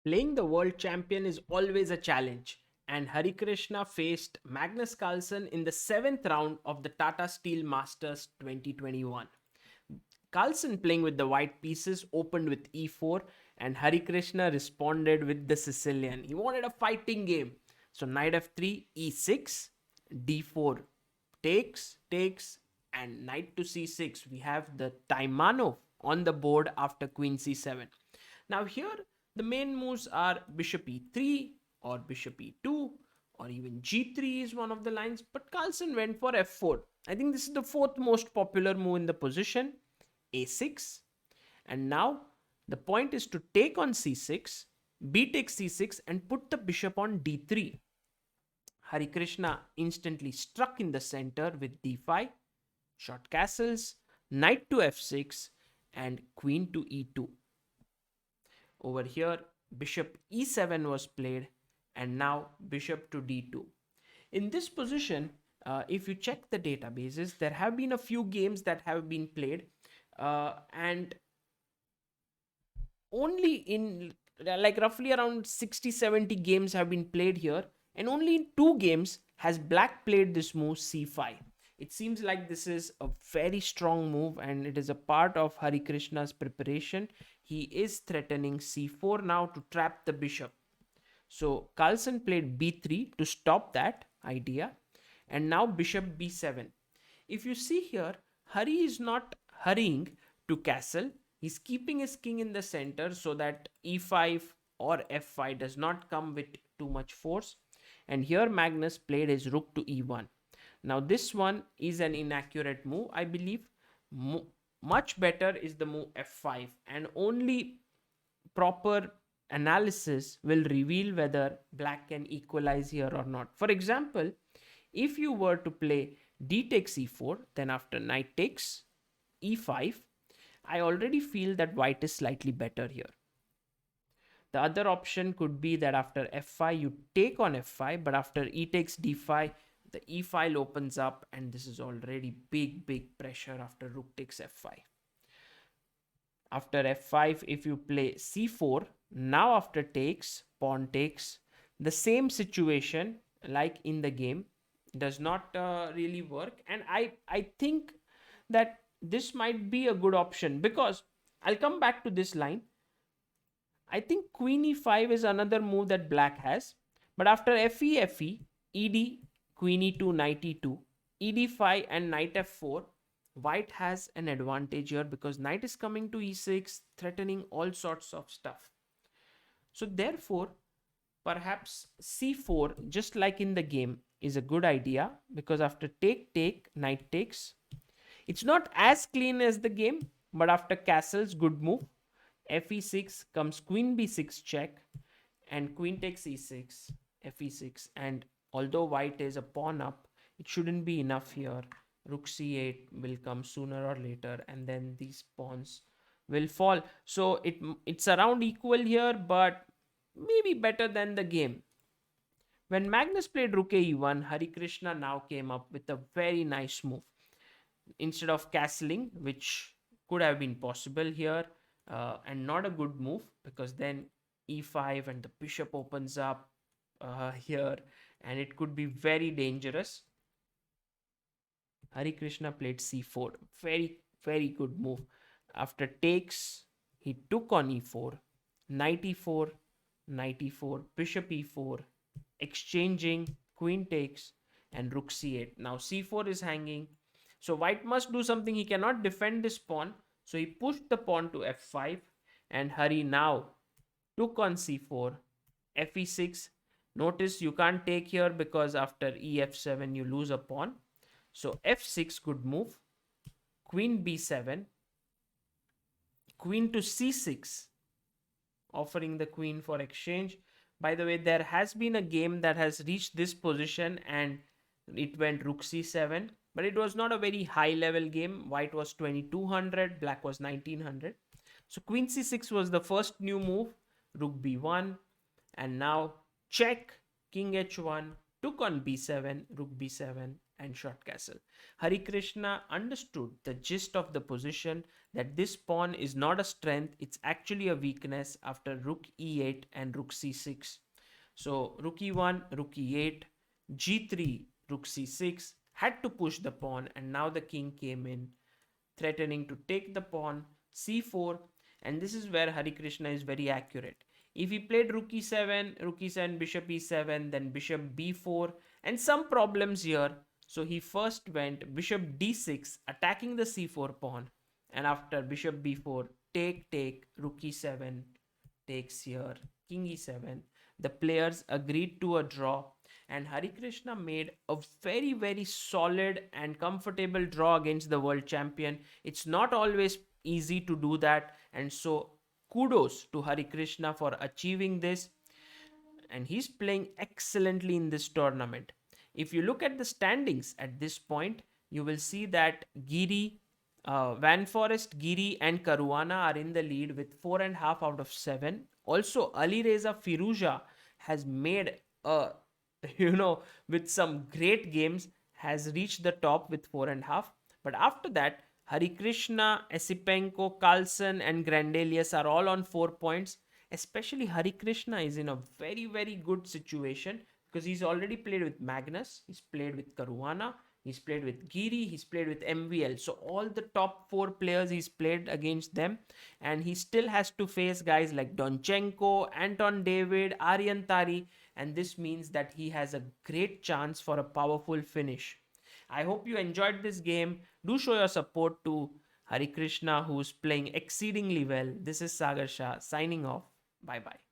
Playing the world champion is always a challenge, and Harikrishna faced Magnus Carlsen in the 7th round of the Tata Steel Masters 2021. Carlsen, playing with the white pieces, opened with e4, and Harikrishna responded with the Sicilian. He wanted a fighting game. So knight f3, e6, d4 takes, and knight to c6. We have the Taimanov on the board after queen c7. Now here the main moves are bishop e3 or bishop e2 or even g3 is one of the lines, but Carlsen went for f4. I think this is the fourth most popular move in the position, a6. And now the point is to take on c6, b takes c6 and put the bishop on d3. Harikrishna instantly struck in the center with d5, short castles, knight to f6 and queen to e2. Over here, bishop e7 was played and now bishop to d2. In this position, if you check the databases, there have been a few games that have been played and only in like roughly around 60-70 games have been played here, and only in 2 games has black played this move c5. It seems like this is a very strong move and it is a part of Harikrishna's preparation. He is threatening c4 now to trap the bishop. So Carlsen played b3 to stop that idea, and now bishop b7. If you see here, Hari is not hurrying to castle. He's keeping his king in the center so that e5 or f5 does not come with too much force. And here Magnus played his rook to e1. Now this one is an inaccurate move, I believe. Much better is the move f5, and only proper analysis will reveal whether black can equalize here or not. For example, if you were to play d takes e4, then after knight takes e5, I already feel that white is slightly better here. The other option could be that after f5 you take on f5, but after e takes d5 the e file opens up, and this is already big pressure after rook takes f5. After f5, if you play c4, now after takes, pawn takes, the same situation like in the game does not really work. And I think that this might be a good option, because I'll come back to this line. I think queen e5 is another move that black has, but after fe, ed, queen e2, knight e2, ed5 and knight f4, white has an advantage here because knight is coming to e6, threatening all sorts of stuff. So therefore, perhaps c4, just like in the game, is a good idea, because after take, knight takes. It's not as clean as the game, but after castles, good move. fe6 comes queen b6 check, and queen takes e6, fe6, and although white is a pawn up, it shouldn't be enough here. Rook c8 will come sooner or later, and then these pawns will fall. So it's around equal here, but maybe better than the game. When Magnus played rook e1, Harikrishna now came up with a very nice move. Instead of castling, which could have been possible here, and not a good move, because then e5 and the bishop opens up here, and it could be very dangerous. Harikrishna played c4. Very good move. After takes, he took on e4, knight e4, bishop e4, exchanging, queen takes, and rook c8. Now c4 is hanging. So white must do something. He cannot defend this pawn. So he pushed the pawn to f5, and Hari now took on c4, fe6. Notice you can't take here because after ef7 you lose a pawn. So f6, good move. Queen b7, queen to c6, offering the queen for exchange. By the way, there has been a game that has reached this position and it went rook c7, but it was not a very high level game. White was 2200, black was 1900. So queen c6 was the first new move, rook b1, and now check, king h1, took on b7, rook b7, and short castle. Harikrishna understood the gist of the position, that this pawn is not a strength, it's actually a weakness after rook e8 and rook c6. So rook e1, rook e8, g3, rook c6 had to push the pawn, and now the king came in, threatening to take the pawn, c4, and this is where Harikrishna is very accurate. If he played rook e7, bishop e7, then bishop b4, and some problems here. So he first went bishop d6, attacking the c4 pawn, and after bishop b4, take, rook e7 takes here, king e7. The players agreed to a draw, and Harikrishna made a very, very solid and comfortable draw against the world champion. It's not always easy to do that, and so kudos to Harikrishna for achieving this, and he's playing excellently in this tournament. If you look at the standings at this point, you will see that Giri, Van Forest, Giri, and Caruana are in the lead with 4.5 out of 7. Also, Ali Reza Firuza has made a, with some great games, has reached the top with 4.5. But after that, Harikrishna, Esipenko, Carlsen, and Grandelius are all on 4 points. Especially Harikrishna is in a very, very good situation because he's already played with Magnus, he's played with Caruana, he's played with Giri, he's played with MVL. So all the top 4 players he's played against them, and he still has to face guys like Donchenko, Anton David, Aryan Tari, and this means that he has a great chance for a powerful finish. I hope you enjoyed this game. Do show your support to Harikrishna, who's playing exceedingly well. This is Sagar Shah signing off. Bye bye.